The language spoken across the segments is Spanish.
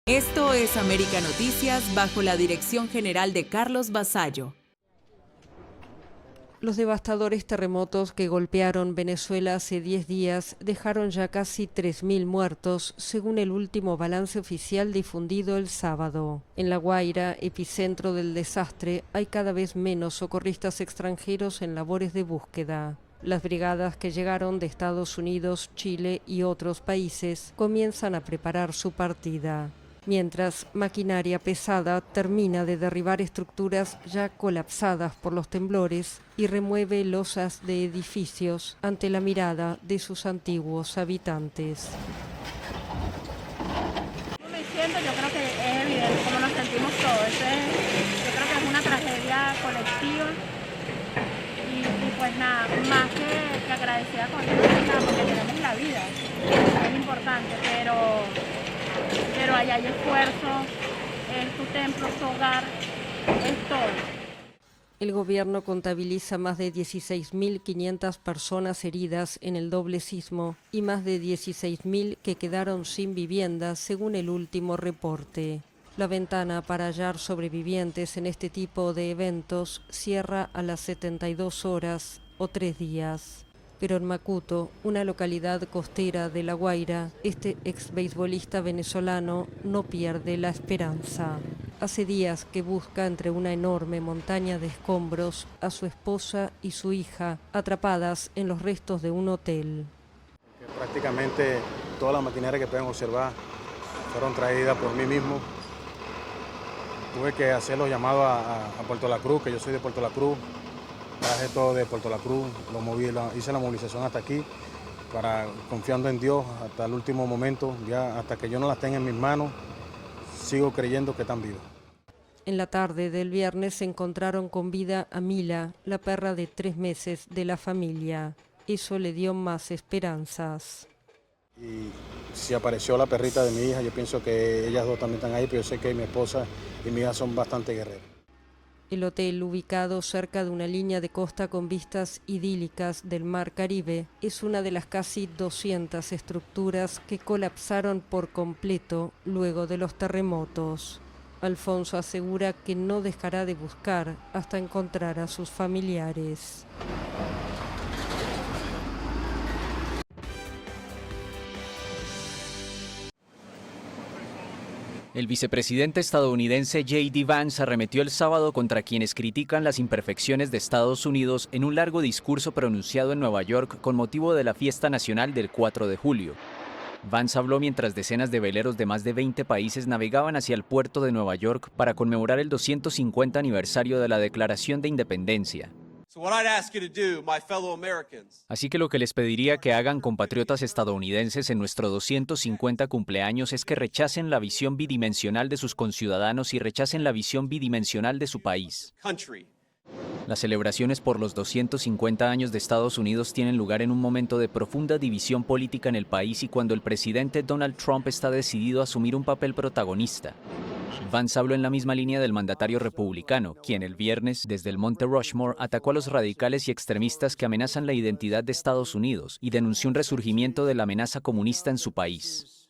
Esto es América Noticias bajo la dirección general de Carlos Vasallo. Los devastadores terremotos que golpearon Venezuela hace 10 días dejaron ya casi 3.000 muertos, según el último balance oficial difundido el sábado. En La Guaira, epicentro del desastre, hay cada vez menos socorristas extranjeros en labores de búsqueda. Las brigadas que llegaron de Estados Unidos, Chile y otros países comienzan a preparar su partida, mientras maquinaria pesada termina de derribar estructuras ya colapsadas por los temblores y remueve losas de edificios ante la mirada de sus antiguos habitantes. Yo creo que es evidente cómo nos sentimos todos. Yo creo que es una tragedia colectiva y pues nada, más que agradecida con Dios, nada, porque tenemos la vida, es importante, pero allá hay esfuerzo, es tu templo, tu hogar, es todo. El gobierno contabiliza más de 16.500 personas heridas en el doble sismo y más de 16.000 que quedaron sin vivienda, según el último reporte. La ventana para hallar sobrevivientes en este tipo de eventos cierra a las 72 horas o 3 días. Pero en Macuto, una localidad costera de La Guaira, este exbeisbolista venezolano no pierde la esperanza. Hace días que busca entre una enorme montaña de escombros a su esposa y su hija, atrapadas en los restos de un hotel. Prácticamente toda la maquinaria que pueden observar fueron traídas por mí mismo. Tuve que hacer los llamados a Puerto La Cruz, que yo soy de Puerto La Cruz. Traje todo de Puerto La Cruz, lo moví, hice la movilización hasta aquí, confiando en Dios hasta el último momento, ya hasta que yo no las tenga en mis manos, sigo creyendo que están vivas. En la tarde del viernes se encontraron con vida a Mila, la perra de 3 meses de la familia. Eso le dio más esperanzas. Y si apareció la perrita de mi hija, yo pienso que ellas dos también están ahí, pero yo sé que mi esposa y mi hija son bastante guerreras. El hotel, ubicado cerca de una línea de costa con vistas idílicas del Mar Caribe, es una de las casi 200 estructuras que colapsaron por completo luego de los terremotos. Alfonso asegura que no dejará de buscar hasta encontrar a sus familiares. El vicepresidente estadounidense J.D. Vance arremetió el sábado contra quienes critican las imperfecciones de Estados Unidos en un largo discurso pronunciado en Nueva York con motivo de la fiesta nacional del 4 de julio. Vance habló mientras decenas de veleros de más de 20 países navegaban hacia el puerto de Nueva York para conmemorar el 250 aniversario de la Declaración de Independencia. Así que lo que les pediría que hagan, compatriotas estadounidenses, en nuestro 250 cumpleaños es que rechacen la visión bidimensional de sus conciudadanos y rechacen la visión bidimensional de su país. Las celebraciones por los 250 años de Estados Unidos tienen lugar en un momento de profunda división política en el país y cuando el presidente Donald Trump está decidido a asumir un papel protagonista. Vance habló en la misma línea del mandatario republicano, quien el viernes, desde el Monte Rushmore, atacó a los radicales y extremistas que amenazan la identidad de Estados Unidos y denunció un resurgimiento de la amenaza comunista en su país.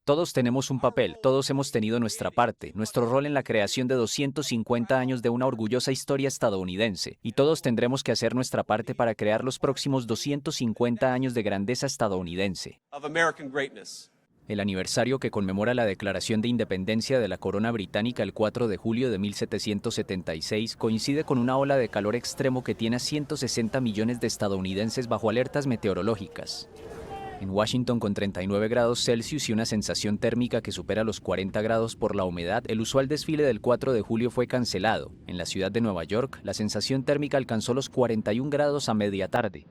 Todos tenemos un papel, todos hemos tenido nuestra parte, nuestro rol en la creación de 250 años de una orgullosa historia estadounidense, y todos tendremos que hacer nuestra parte para crear los próximos 250 años de grandeza estadounidense. El aniversario que conmemora la Declaración de Independencia de la Corona Británica el 4 de julio de 1776 coincide con una ola de calor extremo que tiene a 160 millones de estadounidenses bajo alertas meteorológicas. En Washington, con 39 grados Celsius y una sensación térmica que supera los 40 grados por la humedad, el usual desfile del 4 de julio fue cancelado. En la ciudad de Nueva York, la sensación térmica alcanzó los 41 grados a media tarde.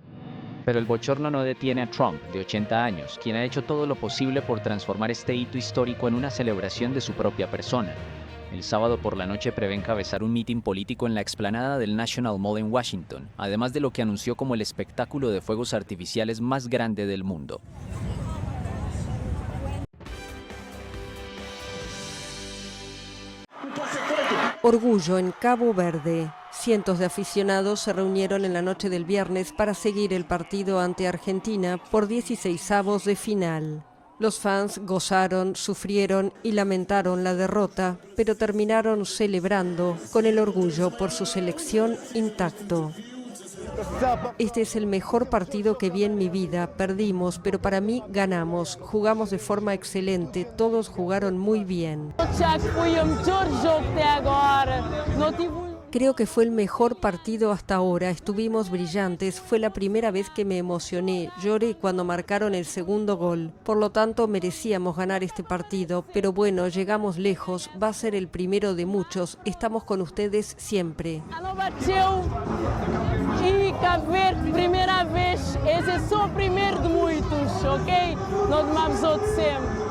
Pero el bochorno no detiene a Trump, de 80 años, quien ha hecho todo lo posible por transformar este hito histórico en una celebración de su propia persona. El sábado por la noche prevé encabezar un mitin político en la explanada del National Mall en Washington, además de lo que anunció como el espectáculo de fuegos artificiales más grande del mundo. Orgullo en Cabo Verde. Cientos de aficionados se reunieron en la noche del viernes para seguir el partido ante Argentina por 16avos de final. Los fans gozaron, sufrieron y lamentaron la derrota, pero terminaron celebrando con el orgullo por su selección intacto. Este es el mejor partido que vi en mi vida. Perdimos, pero para mí ganamos. Jugamos de forma excelente, todos jugaron muy bien. Creo que fue el mejor partido hasta ahora, estuvimos brillantes, fue la primera vez que me emocioné, lloré cuando marcaron el segundo gol. Por lo tanto, merecíamos ganar este partido, pero bueno, llegamos lejos, va a ser el primero de muchos, estamos con ustedes siempre. E Cabo Verde, primeira vez, esse é só o primeiro de muitos, ok? Nós vamos outros sempre.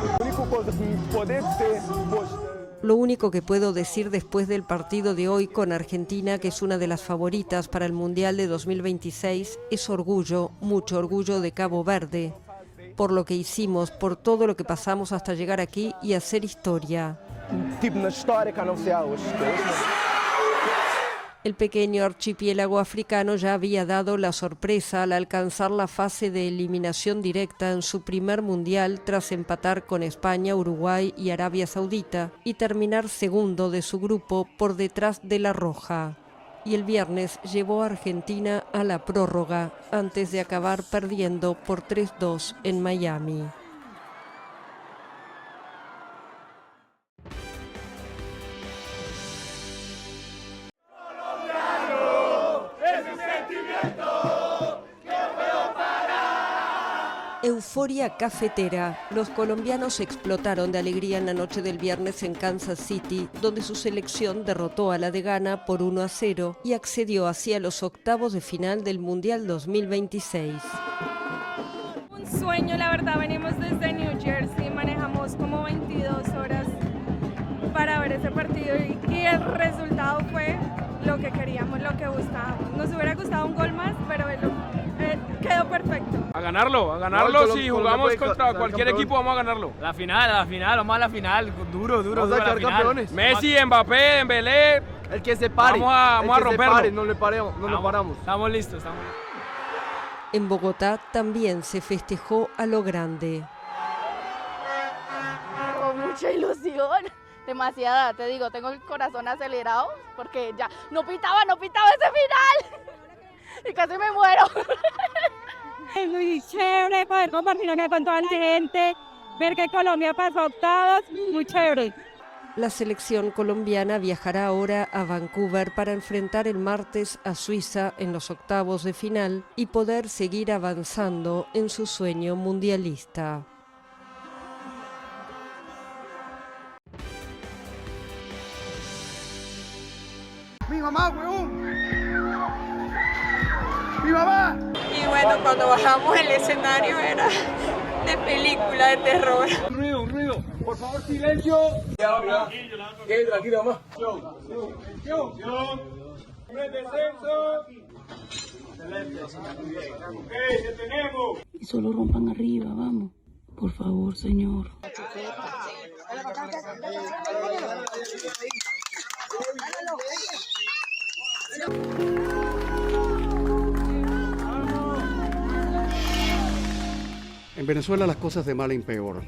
Lo único que puedo decir después del partido de hoy con Argentina, que es una de las favoritas para el Mundial de 2026, es orgullo, mucho orgullo de Cabo Verde, por lo que hicimos, por todo lo que pasamos hasta llegar aquí y hacer historia. El pequeño archipiélago africano ya había dado la sorpresa al alcanzar la fase de eliminación directa en su primer mundial tras empatar con España, Uruguay y Arabia Saudita y terminar segundo de su grupo por detrás de La Roja. Y el viernes llevó a Argentina a la prórroga antes de acabar perdiendo por 3-2 en Miami. Euforia cafetera. Los colombianos explotaron de alegría en la noche del viernes en Kansas City, donde su selección derrotó a la de Ghana por 1-0 y accedió así a los octavos de final del Mundial 2026. Un sueño, la verdad, venimos desde New Jersey, manejamos como 22 horas para ver ese partido y el resultado fue lo que queríamos, lo que buscábamos. Nos hubiera gustado un gol más, pero quedó perfecto. A ganarlo, si jugamos contra cualquier equipo vamos a ganarlo. La final, vamos a la final, duro, vamos a quedar campeones. Messi, Vamos Mbappé, Dembélé, el que se pare, vamos a romperlo. No paramos. Estamos listos. En Bogotá también se festejó a lo grande. Con mucha ilusión, demasiada, te digo, tengo el corazón acelerado porque ya no pitaba ese final y casi me muero. Es muy chévere poder compartir con toda la gente, ver que Colombia pasó a octavos, muy chévere. La selección colombiana viajará ahora a Vancouver para enfrentar el martes a Suiza en los octavos de final y poder seguir avanzando en su sueño mundialista. ¡Mi mamá, huevón! ¡Mi mamá! Y bueno, cuando bajamos el escenario era de película de terror. Un ruido, por favor, silencio. Tranquilo, mamá. Descenso. Excelente. Ok, detenemos. Y solo rompan arriba, vamos. Por favor, señor. En Venezuela las cosas de mal en peor,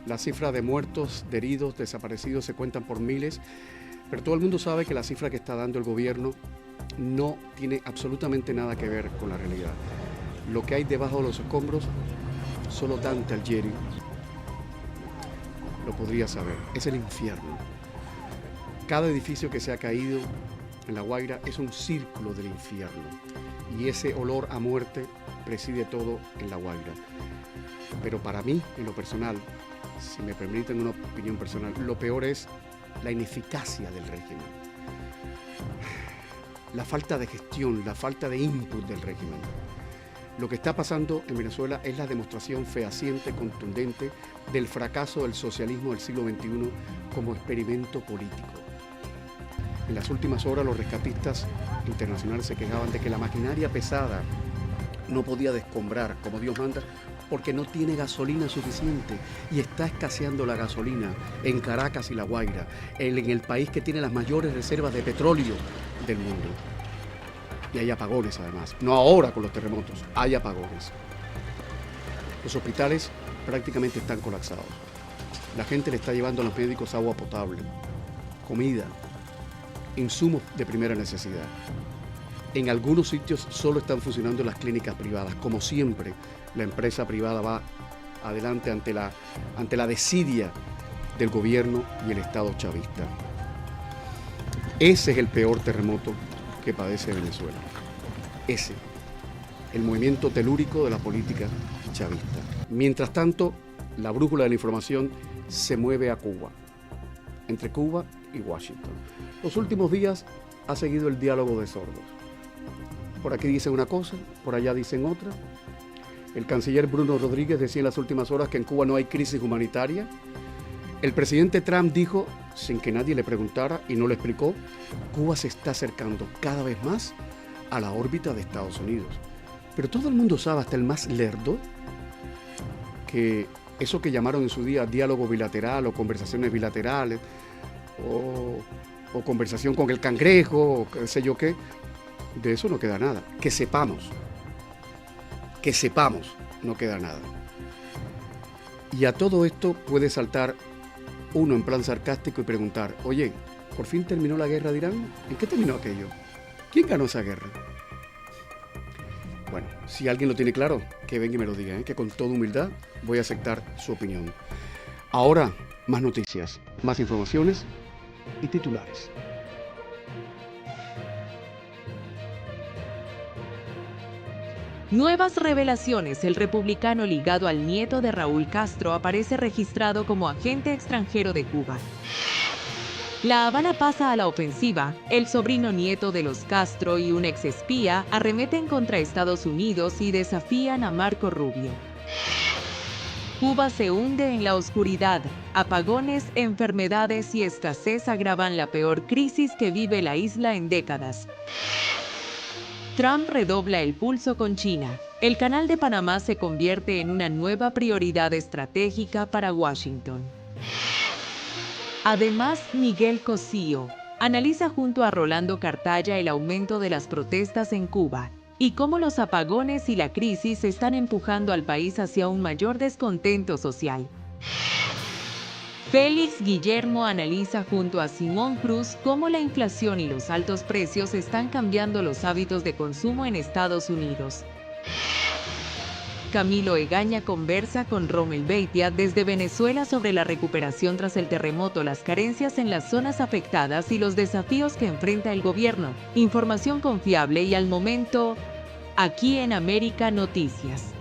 La cifra de muertos, de heridos, desaparecidos se cuentan por miles, pero todo el mundo sabe que la cifra que está dando el gobierno no tiene absolutamente nada que ver con la realidad. Lo que hay debajo de los escombros, solo Dante Alighieri lo podría saber, es el infierno. Cada edificio que se ha caído en La Guaira es un círculo del infierno y ese olor a muerte preside todo en La Guaira. Pero para mí, en lo personal, si me permiten una opinión personal, lo peor es la ineficacia del régimen. La falta de gestión, la falta de input del régimen. Lo que está pasando en Venezuela es la demostración fehaciente, contundente, del fracaso del socialismo del siglo XXI como experimento político. En las últimas horas los rescatistas internacionales se quejaban de que la maquinaria pesada no podía descombrar como Dios manda porque no tiene gasolina suficiente y está escaseando la gasolina en Caracas y La Guaira, en el país que tiene las mayores reservas de petróleo del mundo. Y hay apagones además, no ahora con los terremotos, hay apagones. Los hospitales prácticamente están colapsados. La gente le está llevando a los médicos agua potable, comida, insumos de primera necesidad. En algunos sitios solo están funcionando las clínicas privadas. Como siempre, la empresa privada va adelante ante la desidia del gobierno y el Estado chavista. Ese es el peor terremoto que padece Venezuela. Ese, el movimiento telúrico de la política chavista. Mientras tanto, la brújula de la información se mueve a Cuba, entre Cuba y Washington. Los últimos días ha seguido el diálogo de sordos. Por aquí dicen una cosa, por allá dicen otra. El canciller Bruno Rodríguez decía en las últimas horas que en Cuba no hay crisis humanitaria. El presidente Trump dijo, sin que nadie le preguntara y no le explicó, Cuba se está acercando cada vez más a la órbita de Estados Unidos. Pero todo el mundo sabe, hasta el más lerdo, que eso que llamaron en su día diálogo bilateral o conversaciones bilaterales o conversación con el cangrejo o qué sé yo qué, de eso no queda nada. Que sepamos, no queda nada. Y a todo esto puede saltar uno en plan sarcástico y preguntar, oye, ¿por fin terminó la guerra de Irán? ¿En qué terminó aquello? ¿Quién ganó esa guerra? Bueno, si alguien lo tiene claro, que venga y me lo diga, que con toda humildad voy a aceptar su opinión. Ahora, más noticias, más informaciones y titulares. Nuevas revelaciones. El republicano ligado al nieto de Raúl Castro aparece registrado como agente extranjero de Cuba. La Habana pasa a la ofensiva. El sobrino nieto de los Castro y un exespía arremeten contra Estados Unidos y desafían a Marco Rubio. Cuba se hunde en la oscuridad. Apagones, enfermedades y escasez agravan la peor crisis que vive la isla en décadas. Trump redobla el pulso con China. El Canal de Panamá se convierte en una nueva prioridad estratégica para Washington. Además, Miguel Cosío analiza junto a Rolando Cartaya el aumento de las protestas en Cuba y cómo los apagones y la crisis están empujando al país hacia un mayor descontento social. Félix Guillermo analiza junto a Simón Cruz cómo la inflación y los altos precios están cambiando los hábitos de consumo en Estados Unidos. Camilo Egaña conversa con Rommel Beitia desde Venezuela sobre la recuperación tras el terremoto, las carencias en las zonas afectadas y los desafíos que enfrenta el gobierno. Información confiable y al momento, aquí en América Noticias.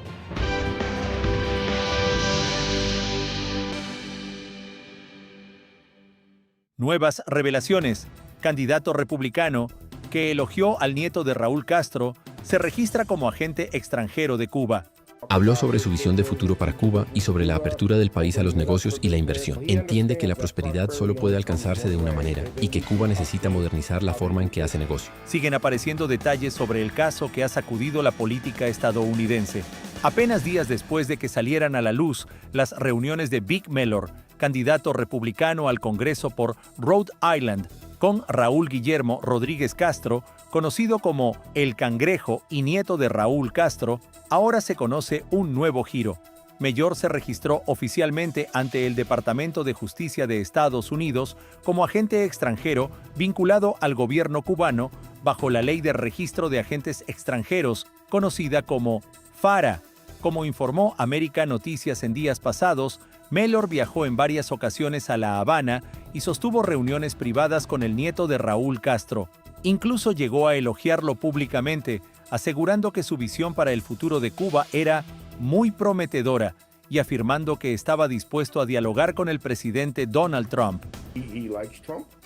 Nuevas revelaciones. Candidato republicano que elogió al nieto de Raúl Castro se registra como agente extranjero de Cuba. Habló sobre su visión de futuro para Cuba y sobre la apertura del país a los negocios y la inversión. Entiende que la prosperidad solo puede alcanzarse de una manera y que Cuba necesita modernizar la forma en que hace negocio. Siguen apareciendo detalles sobre el caso que ha sacudido la política estadounidense. Apenas días después de que salieran a la luz las reuniones de Vic Mellor, candidato republicano al Congreso por Rhode Island, con Raúl Guillermo Rodríguez Castro, conocido como El Cangrejo y nieto de Raúl Castro, ahora se conoce un nuevo giro. Mellor se registró oficialmente ante el Departamento de Justicia de Estados Unidos como agente extranjero vinculado al gobierno cubano bajo la Ley de Registro de Agentes Extranjeros, conocida como FARA. Como informó América Noticias en días pasados, Mellor viajó en varias ocasiones a La Habana y sostuvo reuniones privadas con el nieto de Raúl Castro. Incluso llegó a elogiarlo públicamente, asegurando que su visión para el futuro de Cuba era muy prometedora y afirmando que estaba dispuesto a dialogar con el presidente Donald Trump.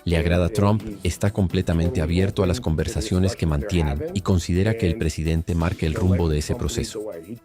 Le agrada Trump, está completamente abierto a las conversaciones que mantienen y considera que el presidente marque el rumbo de ese proceso.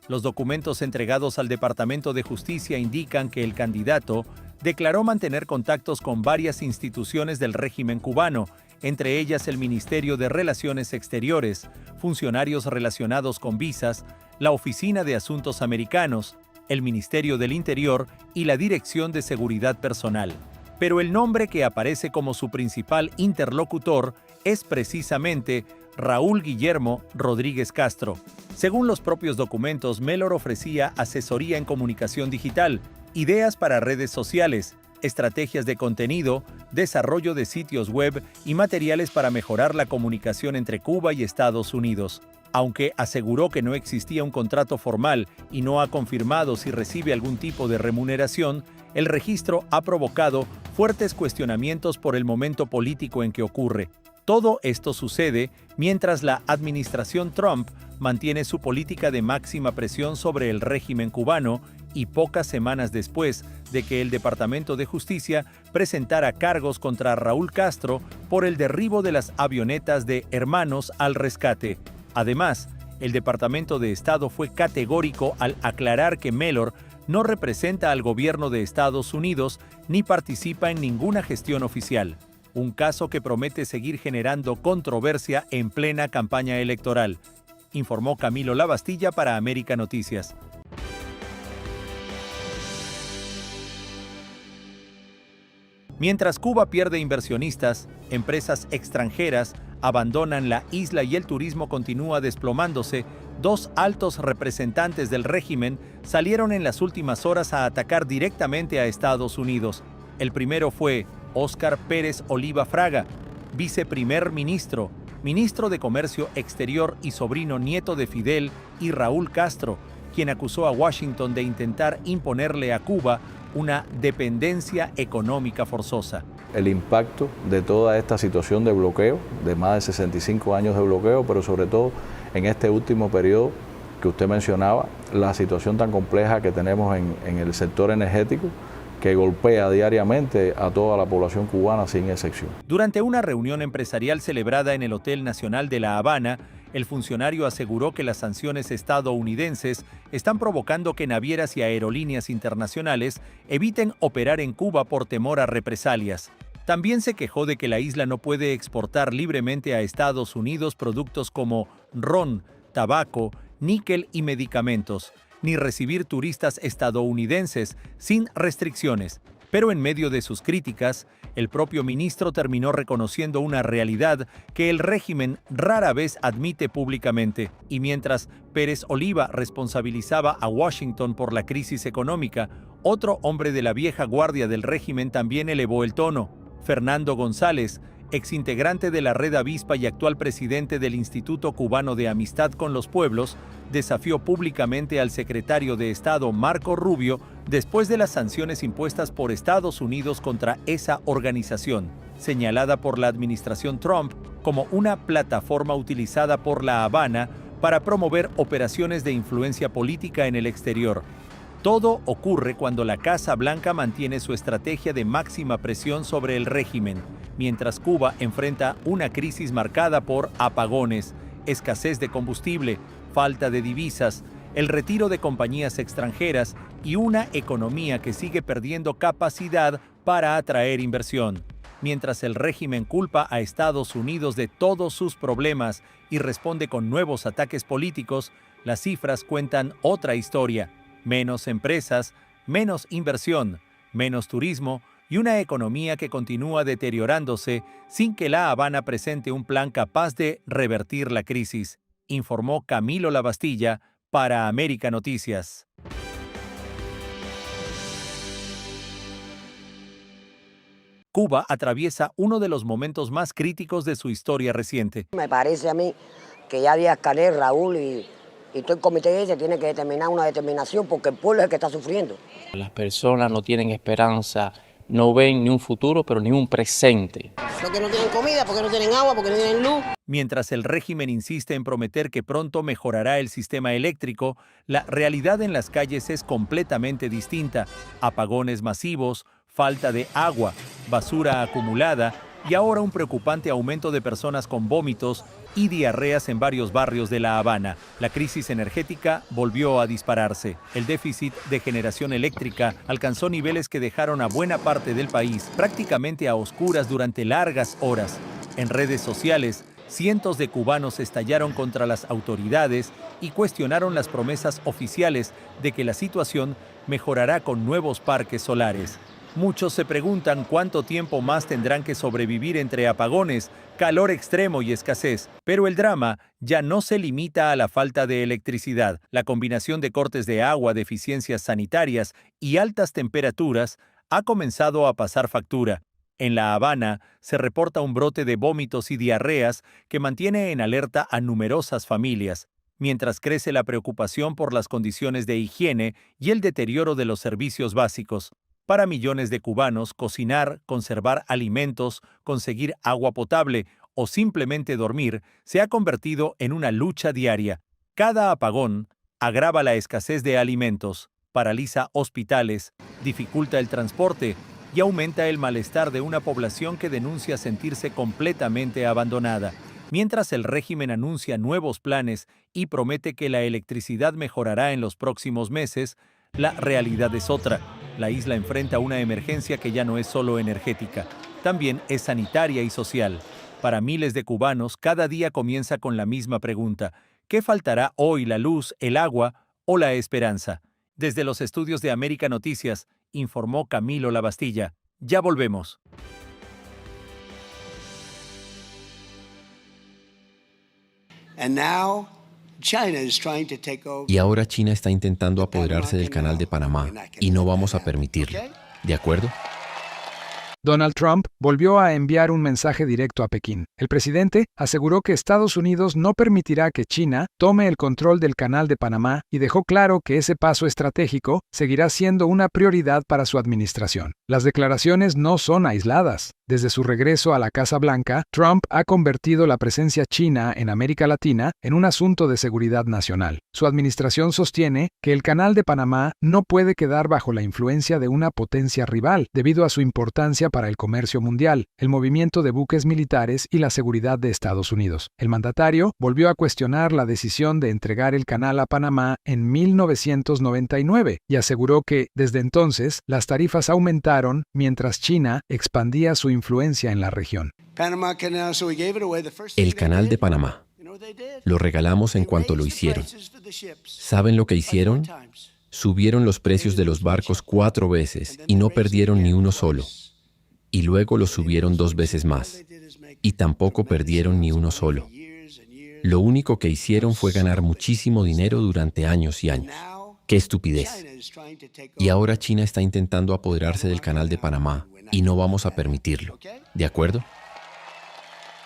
Los documentos entregados al Departamento de Justicia indican que el candidato declaró mantener contactos con varias instituciones del régimen cubano, entre ellas el Ministerio de Relaciones Exteriores, funcionarios relacionados con visas, la Oficina de Asuntos Americanos, el Ministerio del Interior y la Dirección de Seguridad Personal. Pero el nombre que aparece como su principal interlocutor es precisamente Raúl Guillermo Rodríguez Castro. Según los propios documentos, Mellor ofrecía asesoría en comunicación digital, ideas para redes sociales, estrategias de contenido, desarrollo de sitios web y materiales para mejorar la comunicación entre Cuba y Estados Unidos. Aunque aseguró que no existía un contrato formal y no ha confirmado si recibe algún tipo de remuneración, el registro ha provocado fuertes cuestionamientos por el momento político en que ocurre. Todo esto sucede mientras la administración Trump mantiene su política de máxima presión sobre el régimen cubano y pocas semanas después de que el Departamento de Justicia presentara cargos contra Raúl Castro por el derribo de las avionetas de Hermanos al Rescate. Además, el Departamento de Estado fue categórico al aclarar que Mellor no representa al gobierno de Estados Unidos ni participa en ninguna gestión oficial. Un caso que promete seguir generando controversia en plena campaña electoral, informó Camilo Lavastilla para América Noticias. Mientras Cuba pierde inversionistas, empresas extranjeras abandonan la isla y el turismo continúa desplomándose, dos altos representantes del régimen salieron en las últimas horas a atacar directamente a Estados Unidos. El primero fue Óscar Pérez Oliva Fraga, viceprimer ministro, ministro de Comercio Exterior y sobrino nieto de Fidel y Raúl Castro, quien acusó a Washington de intentar imponerle a Cuba una dependencia económica forzosa. El impacto de toda esta situación de bloqueo, de más de 65 años de bloqueo, pero sobre todo en este último periodo que usted mencionaba, la situación tan compleja que tenemos en el sector energético, que golpea diariamente a toda la población cubana sin excepción. Durante una reunión empresarial celebrada en el Hotel Nacional de La Habana, el funcionario aseguró que las sanciones estadounidenses están provocando que navieras y aerolíneas internacionales eviten operar en Cuba por temor a represalias. También se quejó de que la isla no puede exportar libremente a Estados Unidos productos como ron, tabaco, níquel y medicamentos, ni recibir turistas estadounidenses sin restricciones. Pero en medio de sus críticas, el propio ministro terminó reconociendo una realidad que el régimen rara vez admite públicamente. Y mientras Pérez Oliva responsabilizaba a Washington por la crisis económica, otro hombre de la vieja guardia del régimen también elevó el tono. Fernando González, exintegrante de la Red Avispa y actual presidente del Instituto Cubano de Amistad con los Pueblos, desafió públicamente al secretario de Estado Marco Rubio después de las sanciones impuestas por Estados Unidos contra esa organización, señalada por la administración Trump como una plataforma utilizada por La Habana para promover operaciones de influencia política en el exterior. Todo ocurre cuando la Casa Blanca mantiene su estrategia de máxima presión sobre el régimen, mientras Cuba enfrenta una crisis marcada por apagones, escasez de combustible, falta de divisas, el retiro de compañías extranjeras y una economía que sigue perdiendo capacidad para atraer inversión. Mientras el régimen culpa a Estados Unidos de todos sus problemas y responde con nuevos ataques políticos, las cifras cuentan otra historia. Menos empresas, menos inversión, menos turismo y una economía que continúa deteriorándose sin que La Habana presente un plan capaz de revertir la crisis, informó Camilo Lavastilla para América Noticias. Cuba atraviesa uno de los momentos más críticos de su historia reciente. Me parece a mí que ya Díaz-Canel, Raúl y todo el comité ese tiene que determinar una determinación porque el pueblo es el que está sufriendo. Las personas no tienen esperanza, no ven ni un futuro, pero ni un presente. Porque no tienen comida, porque no tienen agua, porque no tienen luz. Mientras el régimen insiste en prometer que pronto mejorará el sistema eléctrico, la realidad en las calles es completamente distinta. Apagones masivos, falta de agua, basura acumulada y ahora un preocupante aumento de personas con vómitos y diarreas en varios barrios de La Habana. La crisis energética volvió a dispararse. El déficit de generación eléctrica alcanzó niveles que dejaron a buena parte del país prácticamente a oscuras durante largas horas. En redes sociales, cientos de cubanos estallaron contra las autoridades y cuestionaron las promesas oficiales de que la situación mejorará con nuevos parques solares. Muchos se preguntan cuánto tiempo más tendrán que sobrevivir entre apagones, calor extremo y escasez. Pero el drama ya no se limita a la falta de electricidad. La combinación de cortes de agua, deficiencias sanitarias y altas temperaturas ha comenzado a pasar factura. En La Habana se reporta un brote de vómitos y diarreas que mantiene en alerta a numerosas familias, mientras crece la preocupación por las condiciones de higiene y el deterioro de los servicios básicos. Para millones de cubanos, cocinar, conservar alimentos, conseguir agua potable o simplemente dormir se ha convertido en una lucha diaria. Cada apagón agrava la escasez de alimentos, paraliza hospitales, dificulta el transporte y aumenta el malestar de una población que denuncia sentirse completamente abandonada. Mientras el régimen anuncia nuevos planes y promete que la electricidad mejorará en los próximos meses, la realidad es otra. La isla enfrenta una emergencia que ya no es solo energética, también es sanitaria y social. Para miles de cubanos, cada día comienza con la misma pregunta: ¿qué faltará hoy, la luz, el agua o la esperanza? Desde los estudios de América Noticias, informó Camilo Lavastilla. Ya volvemos. Y ahora China está intentando apoderarse del Canal de Panamá, y no vamos a permitirlo. ¿De acuerdo? Donald Trump volvió a enviar un mensaje directo a Pekín. El presidente aseguró que Estados Unidos no permitirá que China tome el control del Canal de Panamá y dejó claro que ese paso estratégico seguirá siendo una prioridad para su administración. Las declaraciones no son aisladas. Desde su regreso a la Casa Blanca, Trump ha convertido la presencia china en América Latina en un asunto de seguridad nacional. Su administración sostiene que el Canal de Panamá no puede quedar bajo la influencia de una potencia rival, debido a su importancia para el comercio mundial, el movimiento de buques militares y la seguridad de Estados Unidos. El mandatario volvió a cuestionar la decisión de entregar el canal a Panamá en 1999 y aseguró que, desde entonces, las tarifas aumentaron mientras China expandía su influencia en la región. El Canal de Panamá. Lo regalamos en cuanto lo hicieron. ¿Saben lo que hicieron? Subieron los precios de los barcos 4 veces y no perdieron ni uno solo. Y luego los subieron 2 veces más. Y tampoco perdieron ni uno solo. Lo único que hicieron fue ganar muchísimo dinero durante años y años. ¡Qué estupidez! Y ahora China está intentando apoderarse del Canal de Panamá, y no vamos a permitirlo. ¿De acuerdo?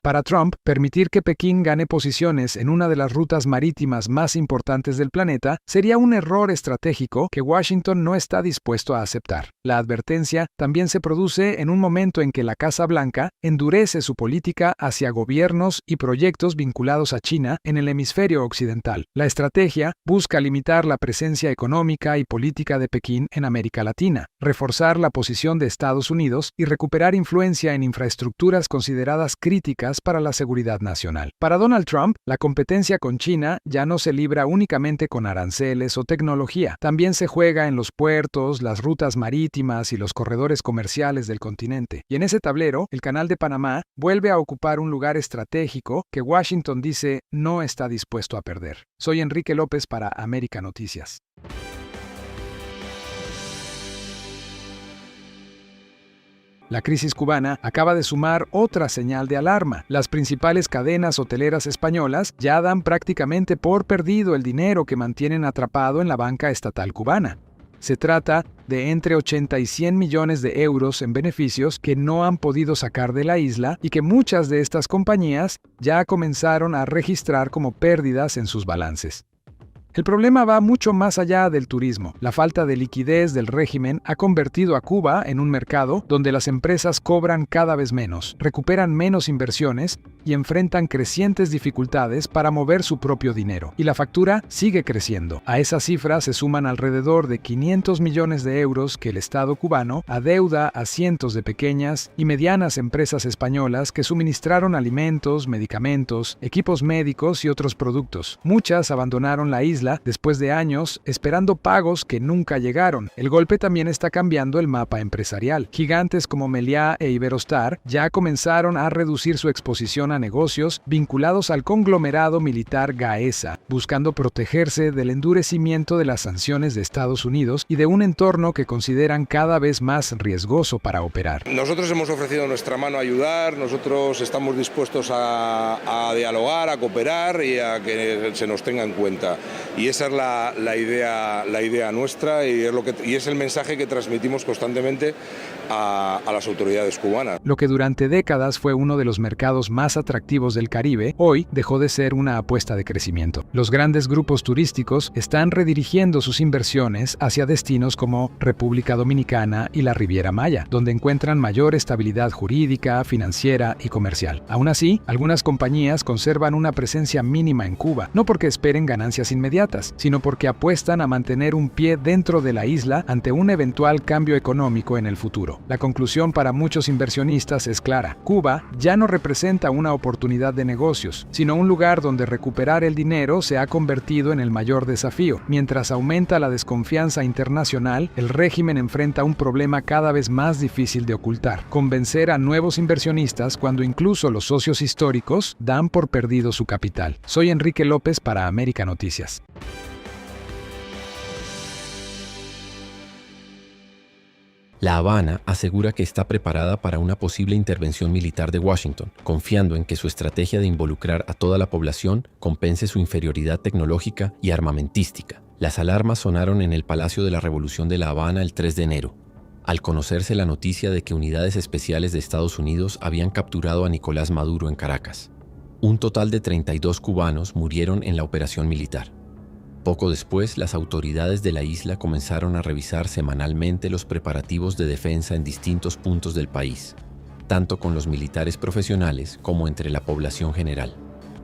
Para Trump, permitir que Pekín gane posiciones en una de las rutas marítimas más importantes del planeta sería un error estratégico que Washington no está dispuesto a aceptar. La advertencia también se produce en un momento en que la Casa Blanca endurece su política hacia gobiernos y proyectos vinculados a China en el hemisferio occidental. La estrategia busca limitar la presencia económica y política de Pekín en América Latina, reforzar la posición de Estados Unidos y recuperar influencia en infraestructuras consideradas críticas para la seguridad nacional. Para Donald Trump, la competencia con China ya no se libra únicamente con aranceles o tecnología. También se juega en los puertos, las rutas marítimas y los corredores comerciales del continente. Y en ese tablero, el Canal de Panamá vuelve a ocupar un lugar estratégico que Washington dice no está dispuesto a perder. Soy Enrique López para América Noticias. La crisis cubana acaba de sumar otra señal de alarma. Las principales cadenas hoteleras españolas ya dan prácticamente por perdido el dinero que mantienen atrapado en la banca estatal cubana. Se trata de entre 80 y 100 millones de euros en beneficios que no han podido sacar de la isla y que muchas de estas compañías ya comenzaron a registrar como pérdidas en sus balances. El problema va mucho más allá del turismo. La falta de liquidez del régimen ha convertido a Cuba en un mercado donde las empresas cobran cada vez menos, recuperan menos inversiones y enfrentan crecientes dificultades para mover su propio dinero. Y la factura sigue creciendo. A esa cifra se suman alrededor de 500 millones de euros que el Estado cubano adeuda a cientos de pequeñas y medianas empresas españolas que suministraron alimentos, medicamentos, equipos médicos y otros productos. Muchas abandonaron la isla isla después de años esperando pagos que nunca llegaron. El golpe también está cambiando el mapa empresarial. Gigantes como Meliá e Iberostar ya comenzaron a reducir su exposición a negocios vinculados al conglomerado militar Gaesa, buscando protegerse del endurecimiento de las sanciones de Estados Unidos y de un entorno que consideran cada vez más riesgoso para operar. Nosotros hemos ofrecido nuestra mano a ayudar, nosotros estamos dispuestos a dialogar, a cooperar y a que se nos tenga en cuenta. Y esa es la idea nuestra y es el mensaje que transmitimos constantemente a las autoridades cubanas. Lo que durante décadas fue uno de los mercados más atractivos del Caribe, hoy dejó de ser una apuesta de crecimiento. Los grandes grupos turísticos están redirigiendo sus inversiones hacia destinos como República Dominicana y la Riviera Maya, donde encuentran mayor estabilidad jurídica, financiera y comercial. Aún así, algunas compañías conservan una presencia mínima en Cuba, no porque esperen ganancias inmediatas, sino porque apuestan a mantener un pie dentro de la isla ante un eventual cambio económico en el futuro. La conclusión para muchos inversionistas es clara. Cuba ya no representa una oportunidad de negocios, sino un lugar donde recuperar el dinero se ha convertido en el mayor desafío. Mientras aumenta la desconfianza internacional, el régimen enfrenta un problema cada vez más difícil de ocultar: convencer a nuevos inversionistas cuando incluso los socios históricos dan por perdido su capital. Soy Enrique López para América Noticias. La Habana asegura que está preparada para una posible intervención militar de Washington, confiando en que su estrategia de involucrar a toda la población compense su inferioridad tecnológica y armamentística. Las alarmas sonaron en el Palacio de la Revolución de La Habana el 3 de enero, al conocerse la noticia de que unidades especiales de Estados Unidos habían capturado a Nicolás Maduro en Caracas. Un total de 32 cubanos murieron en la operación militar. Poco después, las autoridades de la isla comenzaron a revisar semanalmente los preparativos de defensa en distintos puntos del país, tanto con los militares profesionales como entre la población general.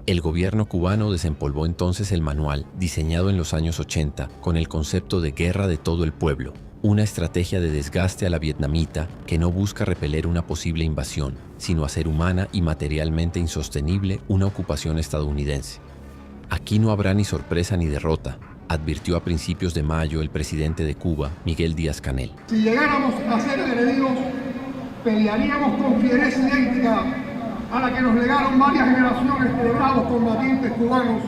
El gobierno cubano desempolvó entonces el manual, diseñado en los años 80, con el concepto de guerra de todo el pueblo, una estrategia de desgaste a la vietnamita que no busca repeler una posible invasión, sino hacer humana y materialmente insostenible una ocupación estadounidense. Aquí no habrá ni sorpresa ni derrota, advirtió a principios de mayo el presidente de Cuba, Miguel Díaz-Canel. Si llegáramos a ser agredidos, pelearíamos con fiereza idéntica a la que nos legaron varias generaciones de bravos combatientes cubanos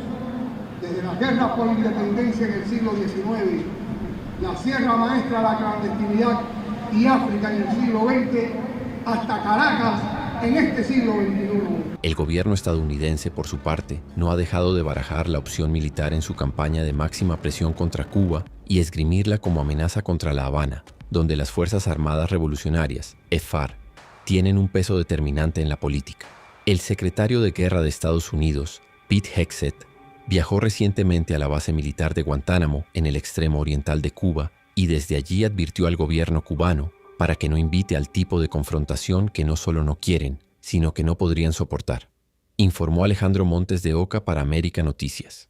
desde las guerras por la independencia en el siglo XIX, la Sierra Maestra, la clandestinidad y África en el siglo XX, hasta Caracas en este siglo XXI. El gobierno estadounidense, por su parte, no ha dejado de barajar la opción militar en su campaña de máxima presión contra Cuba y esgrimirla como amenaza contra La Habana, donde las Fuerzas Armadas Revolucionarias, FARC, tienen un peso determinante en la política. El secretario de Guerra de Estados Unidos, Pete Hegseth, viajó recientemente a la base militar de Guantánamo, en el extremo oriental de Cuba, y desde allí advirtió al gobierno cubano para que no invite al tipo de confrontación que no solo no quieren, sino que no podrían soportar. Informó Alejandro Montes de Oca para América Noticias.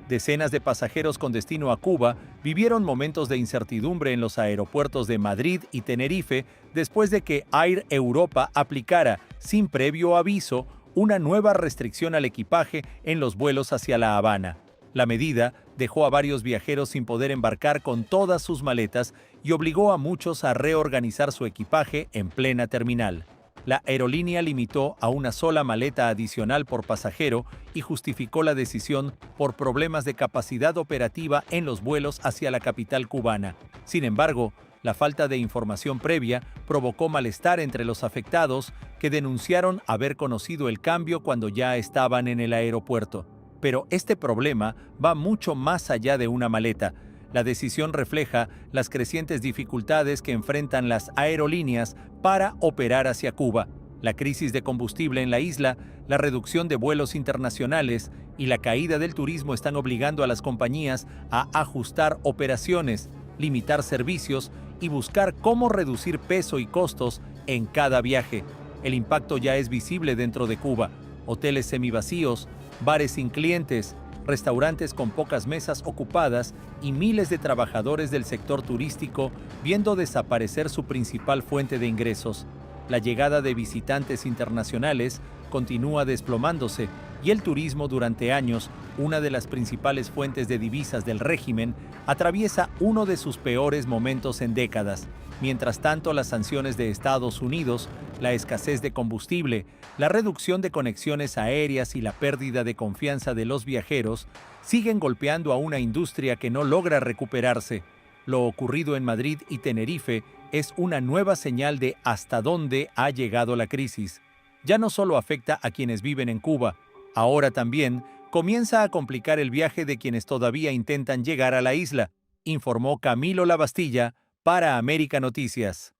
Decenas de pasajeros con destino a Cuba vivieron momentos de incertidumbre en los aeropuertos de Madrid y Tenerife después de que Air Europa aplicara, sin previo aviso, una nueva restricción al equipaje en los vuelos hacia La Habana. La medida dejó a varios viajeros sin poder embarcar con todas sus maletas y obligó a muchos a reorganizar su equipaje en plena terminal. La aerolínea limitó a una sola maleta adicional por pasajero y justificó la decisión por problemas de capacidad operativa en los vuelos hacia la capital cubana. Sin embargo, la falta de información previa provocó malestar entre los afectados, que denunciaron haber conocido el cambio cuando ya estaban en el aeropuerto. Pero este problema va mucho más allá de una maleta. La decisión refleja las crecientes dificultades que enfrentan las aerolíneas para operar hacia Cuba. La crisis de combustible en la isla, la reducción de vuelos internacionales y la caída del turismo están obligando a las compañías a ajustar operaciones, limitar servicios y buscar cómo reducir peso y costos en cada viaje. El impacto ya es visible dentro de Cuba. Hoteles semivacíos, bares sin clientes, restaurantes con pocas mesas ocupadas y miles de trabajadores del sector turístico viendo desaparecer su principal fuente de ingresos. La llegada de visitantes internacionales continúa desplomándose y el turismo durante años, una de las principales fuentes de divisas del régimen, atraviesa uno de sus peores momentos en décadas. Mientras tanto, las sanciones de Estados Unidos, la escasez de combustible, la reducción de conexiones aéreas y la pérdida de confianza de los viajeros siguen golpeando a una industria que no logra recuperarse. Lo ocurrido en Madrid y Tenerife es una nueva señal de hasta dónde ha llegado la crisis. Ya no solo afecta a quienes viven en Cuba, ahora también comienza a complicar el viaje de quienes todavía intentan llegar a la isla, informó Camilo Lavastilla para América Noticias.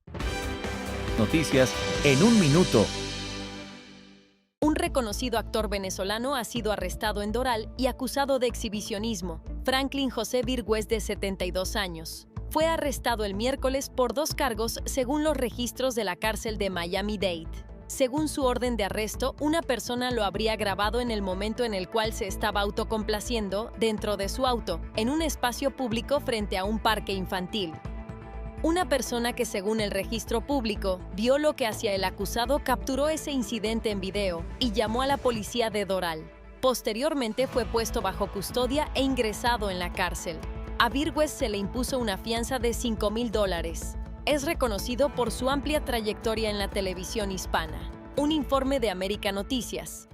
Noticias en un minuto. Un reconocido actor venezolano ha sido arrestado en Doral y acusado de exhibicionismo. Franklin José Virgüez, de 72 años. Fue arrestado el miércoles por 2 cargos según los registros de la cárcel de Miami-Dade. Según su orden de arresto, una persona lo habría grabado en el momento en el cual se estaba autocomplaciendo dentro de su auto, en un espacio público frente a un parque infantil. Una persona que, según el registro público, vio lo que hacía el acusado capturó ese incidente en video y llamó a la policía de Doral. Posteriormente fue puesto bajo custodia e ingresado en la cárcel. A Virgüez se le impuso una fianza de $5,000. Es reconocido por su amplia trayectoria en la televisión hispana. Un informe de América Noticias.